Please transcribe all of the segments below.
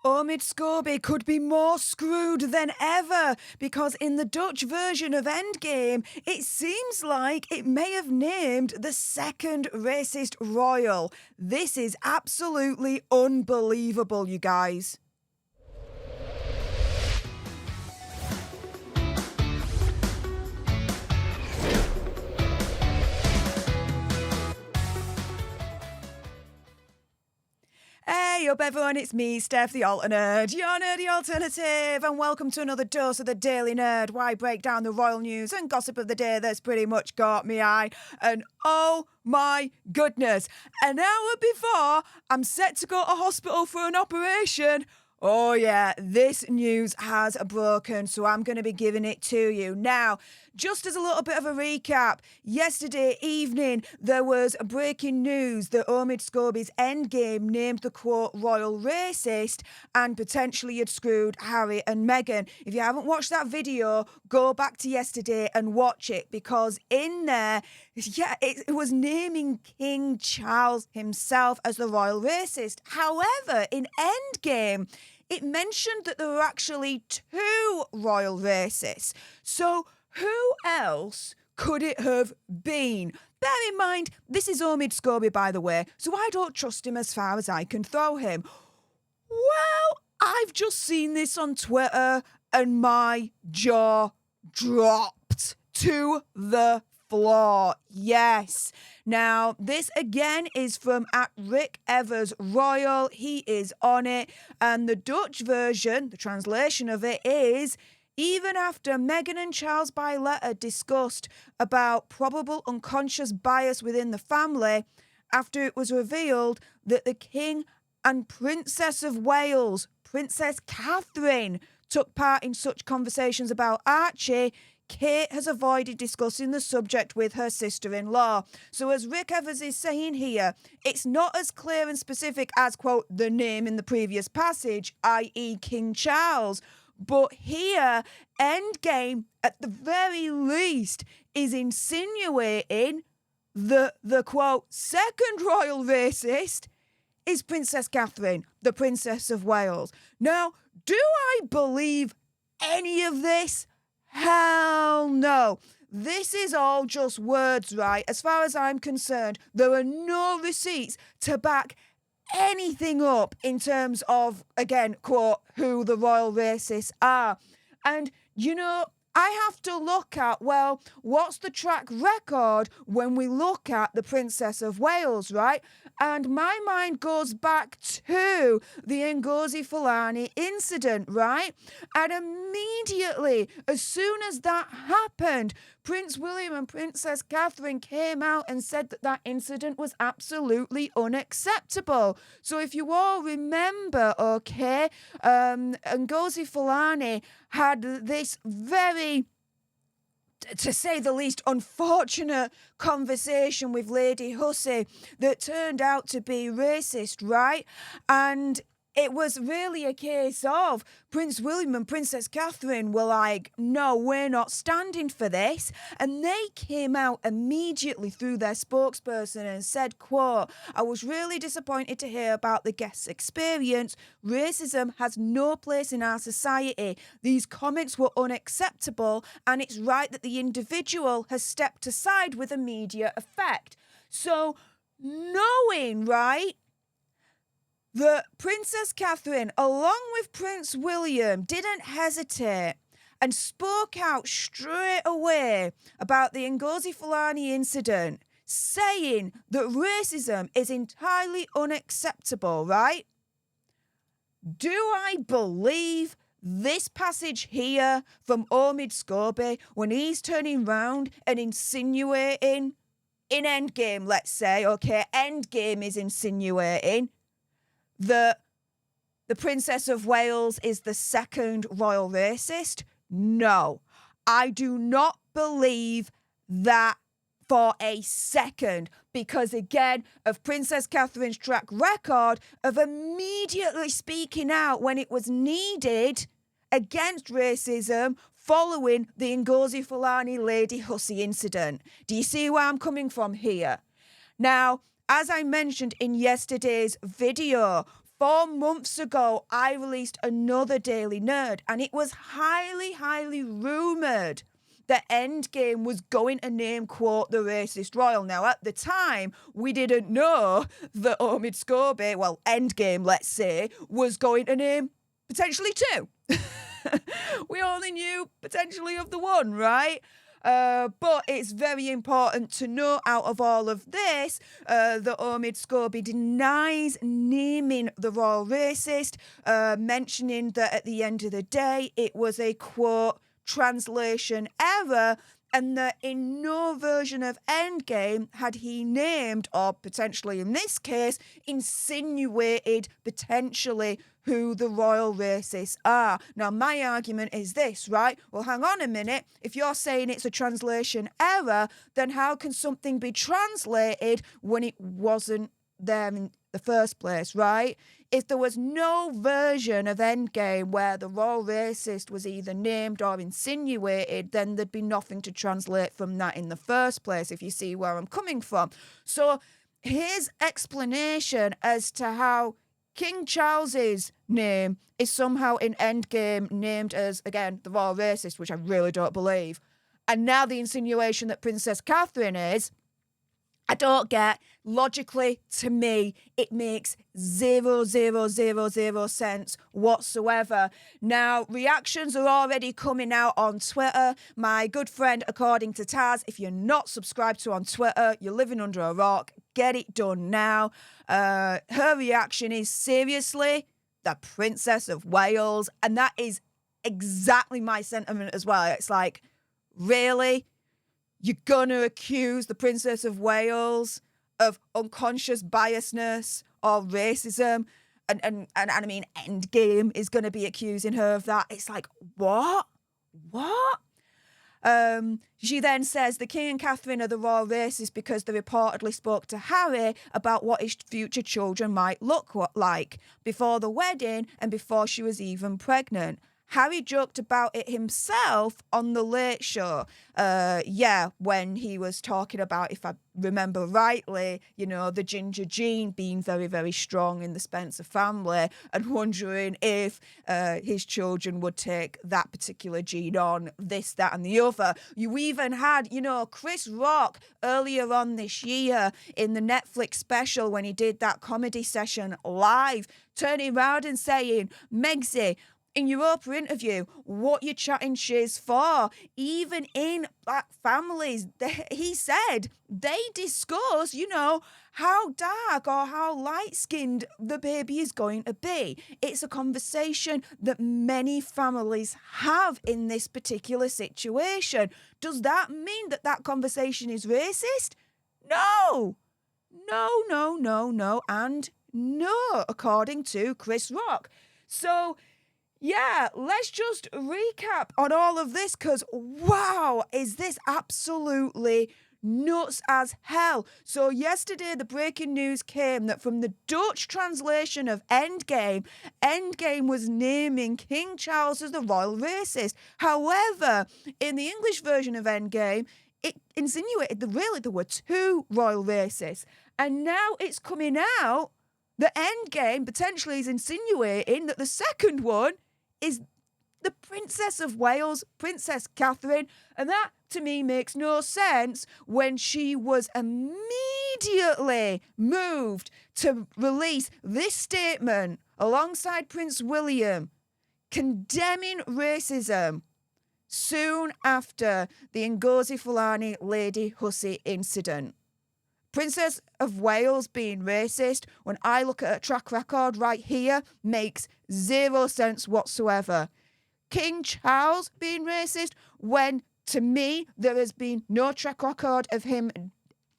Omid Scobie could be more screwed than ever because in the Dutch version of Endgame, it seems like it may have named the second racist royal. This is absolutely unbelievable, you guys. Hey up everyone, it's me, Stef the Alternate, your nerdy alternative, and welcome to another dose of the Daily Nerd, where I break down the royal news and gossip of the day that's pretty much caught me eye. And oh my goodness, an hour before I'm set to go to hospital for an operation, oh yeah, this news has broken, so I'm going to be giving it to you. Now, just as a little bit of a recap, yesterday evening there was breaking news that Omid Scobie's Endgame named the quote royal racist and potentially had screwed Harry and Meghan. If you haven't watched that video, go back to yesterday and watch it, because in there, it was naming King Charles himself as the royal racist. However, in Endgame, it mentioned that there were actually two royal racists. So who else could it have been? Bear in mind, this is Omid Scobie, by the way, so I don't trust him as far as I can throw him. Well, I've just seen this on Twitter and my jaw dropped to the floor. Yes. Now, this again is from @RickEversRoyal. He is on it. And the Dutch version, the translation of it is, even after Meghan and Charles by letter discussed about probable unconscious bias within the family, after it was revealed that the King and Princess of Wales, Princess Catherine, took part in such conversations about Archie, Kate has avoided discussing the subject with her sister-in-law. So as Rick Evers is saying here, it's not as clear and specific as, quote, the name in the previous passage, i.e. King Charles. But here, Endgame, at the very least, is insinuating that the, quote, second royal racist is Princess Catherine, the Princess of Wales. Now, do I believe any of this? Hell no. This is all just words, right? As far as I'm concerned, there are no receipts to back anything up in terms of, again, quote, who the royal racists are. And, you know, I have to look at, well, what's the track record when we look at the Princess of Wales, right? And my mind goes back to the Ngozi Fulani incident, right? And immediately, as soon as that happened, Prince William and Princess Catherine came out and said that that incident was absolutely unacceptable. So if you all remember, okay, Ngozi Fulani had this very, to say the least, unfortunate conversation with Lady Hussey that turned out to be racist, right? And it was really a case of Prince William and Princess Catherine were like, no, we're not standing for this. And they came out immediately through their spokesperson and said, quote, I was really disappointed to hear about the guest's experience. Racism has no place in our society. These comments were unacceptable, and it's right that the individual has stepped aside with immediate effect. So knowing, right, that Princess Catherine, along with Prince William, didn't hesitate and spoke out straight away about the Ngozi Fulani incident, saying that racism is entirely unacceptable, right? Do I believe this passage here from Omid Scobie when he's turning round and insinuating, in Endgame, let's say, okay, Endgame is insinuating that the Princess of Wales is the second royal racist? No, I do not believe that for a second, because again, of Princess Catherine's track record of immediately speaking out when it was needed against racism following the Ngozi Fulani Lady Hussey incident. Do you see where I'm coming from here? Now, as I mentioned in yesterday's video, 4 months ago, I released another Daily Nerd, and it was highly, highly rumoured that Endgame was going to name, quote, the racist royal. Now, at the time, we didn't know that Omid Scobie, well, Endgame, let's say, was going to name potentially 2. We only knew potentially of the one, right? But it's very important to know out of all of this that Omid Scobie denies naming the royal racist, mentioning that at the end of the day it was a, quote, translation error, and that in no version of Endgame had he named, or potentially in this case, insinuated potentially who the royal racists are. Now, my argument is this, right? Well, hang on a minute. If you're saying it's a translation error, then how can something be translated when it wasn't there in the first place, right? If there was no version of Endgame where the royal racist was either named or insinuated, then there'd be nothing to translate from that in the first place, if you see where I'm coming from. So his explanation as to how King Charles's name is somehow in Endgame named as, again, the royal racist, which I really don't believe. And now the insinuation that Princess Catherine is, I don't get. Logically, to me, it makes 0.000 sense whatsoever. Now, reactions are already coming out on Twitter. My good friend, according to Taz, if you're not subscribed to on Twitter, you're living under a rock. Get it done now. Her reaction is, seriously, the Princess of Wales. And that is exactly my sentiment as well. It's like, really? You're going to accuse the Princess of Wales of unconscious biasness or racism? And I mean, Endgame is going to be accusing her of that. It's like, what? What? She then says the King and Catherine are the royal racists because they reportedly spoke to Harry about what his future children might look like before the wedding and before she was even pregnant. Harry joked about it himself on The Late Show. When he was talking about, if I remember rightly, the ginger gene being very, very strong in the Spencer family, and wondering if his children would take that particular gene on, this, that, and the other. You even had, Chris Rock earlier on this year in the Netflix special when he did that comedy session live, turning around and saying, Megsy, in your Oprah interview, what you're chatting shiz for? Even in black families, he said they discuss, how dark or how light-skinned the baby is going to be. It's a conversation that many families have in this particular situation. Does that mean that conversation is racist? No. No, and no, according to Chris Rock. So, yeah, let's just recap on all of this because, wow, is this absolutely nuts as hell. So yesterday, the breaking news came that from the Dutch translation of Endgame, Endgame was naming King Charles as the royal racist. However, in the English version of Endgame, it insinuated that really there were 2 royal racists. And now it's coming out that Endgame potentially is insinuating that the second one is the Princess of Wales, Princess Catherine, and that to me makes no sense when she was immediately moved to release this statement alongside Prince William condemning racism soon after the Ngozi Fulani Lady Hussey incident. Princess of Wales being racist, when I look at a track record right here, makes 0 sense whatsoever. King Charles being racist, when to me there has been no track record of him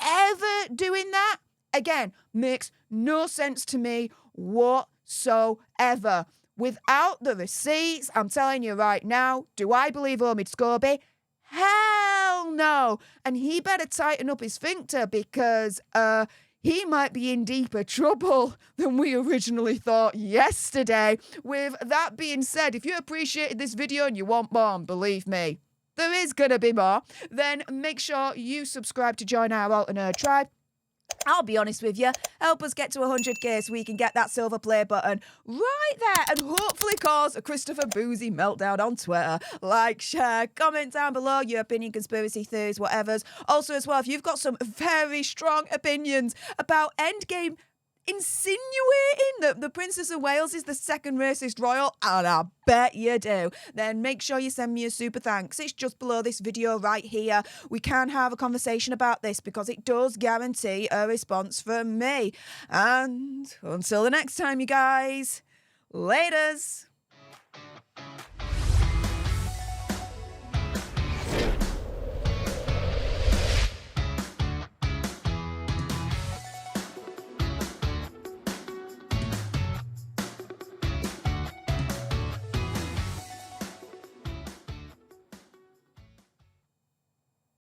ever doing that, again, makes no sense to me whatsoever. Without the receipts, I'm telling you right now, do I believe Omid Scobie? Hell no. And he better tighten up his sphincter because he might be in deeper trouble than we originally thought yesterday. With that being said, if you appreciated this video and you want more, believe me, there is going to be more, then make sure you subscribe to join our Alter Nerd tribe. I'll be honest with you, help us get to 100k so we can get that silver play button right there and hopefully cause a Christopher Boozy meltdown on Twitter. Like, share, comment down below your opinion, conspiracy theories, whatever's. Also, as well, if you've got some very strong opinions about Endgame insinuating that the Princess of Wales is the second racist royal, and I bet you do, then make sure you send me a super thanks. It's just below this video right here. We can have a conversation about this because it does guarantee a response from me. And until the next time, you guys, laters.